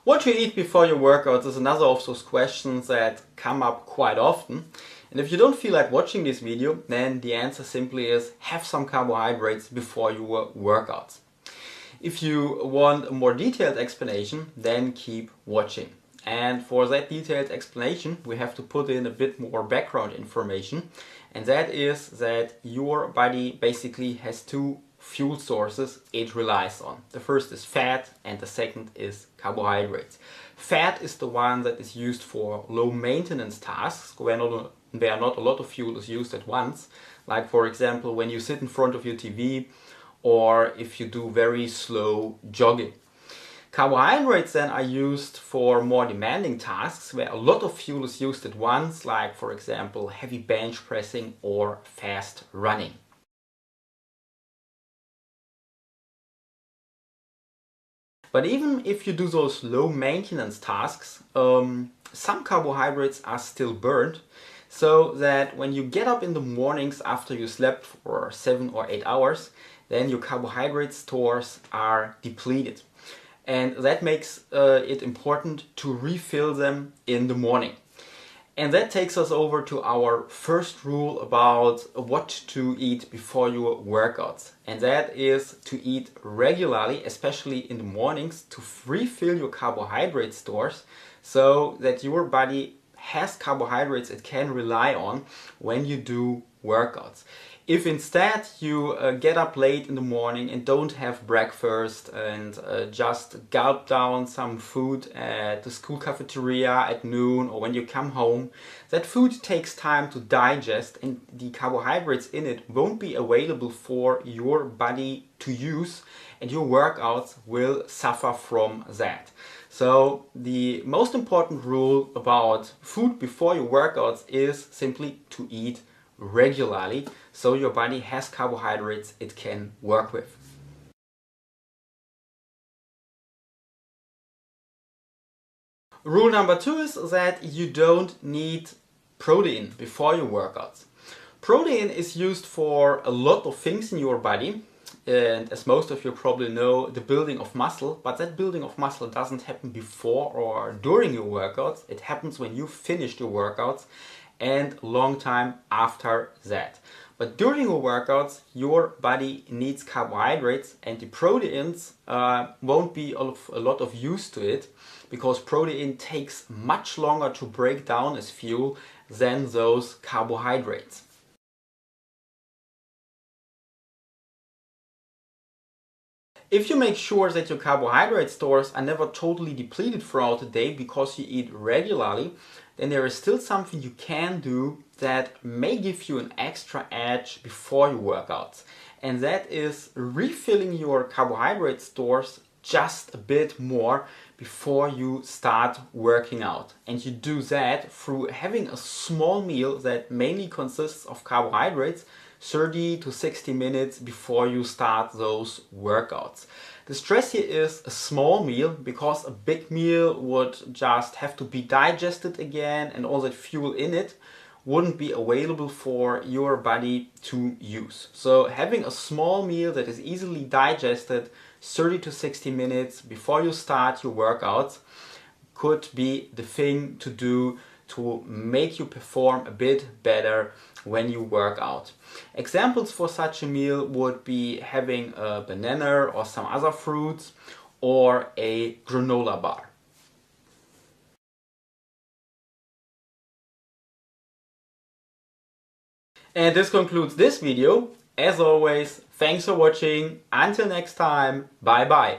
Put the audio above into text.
What you eat before your workouts is another of those questions that come up quite often. And if you don't feel like watching this video, then the answer simply is have some carbohydrates before your workouts. If you want a more detailed explanation, then keep watching. And for that detailed explanation, we have to put in a bit more background information. And that is that your body basically has two fuel sources it relies on. The first is fat and the second is carbohydrates. Fat is the one that is used for low maintenance tasks where not a lot of fuel is used at once. Like for example when you sit in front of your TV or if you do very slow jogging. Carbohydrates then are used for more demanding tasks where a lot of fuel is used at once, like for example heavy bench pressing or fast running. But even if you do those low maintenance tasks, some carbohydrates are still burned, so that when you get up in the mornings after you slept for 7 or 8 hours, then your carbohydrate stores are depleted. And that makes it important to refill them in the morning. And that takes us over to our first rule about what to eat before your workouts. And that is to eat regularly, especially in the mornings, to refill your carbohydrate stores so that your body has carbohydrates it can rely on when you do workouts. If instead you get up late in the morning and don't have breakfast and just gulp down some food at the school cafeteria at noon or when you come home, that food takes time to digest and the carbohydrates in it won't be available for your body to use and your workouts will suffer from that. So the most important rule about food before your workouts is simply to eat regularly so your body has carbohydrates it can work with. Rule number 2 is that you don't need protein before your workouts. Protein is used for a lot of things in your body, and as most of you probably know, the building of muscle, but that building of muscle doesn't happen before or during your workouts. It happens when you finished your workouts and long time after that. But during your workouts, your body needs carbohydrates and the proteins won't be of a lot of use to it because protein takes much longer to break down as fuel than those carbohydrates. If you make sure that your carbohydrate stores are never totally depleted throughout the day because you eat regularly, then there is still something you can do that may give you an extra edge before your workouts. And that is refilling your carbohydrate stores just a bit more before you start working out. And you do that through having a small meal that mainly consists of carbohydrates 30 to 60 minutes before you start those workouts. The stress here is a small meal because a big meal would just have to be digested again and all that fuel in it wouldn't be available for your body to use. So having a small meal that is easily digested 30 to 60 minutes before you start your workouts could be the thing to do to make you perform a bit better when you work out. Examples for such a meal would be having a banana or some other fruits or a granola bar. And this concludes this video. As always, thanks for watching. Until next time, bye bye.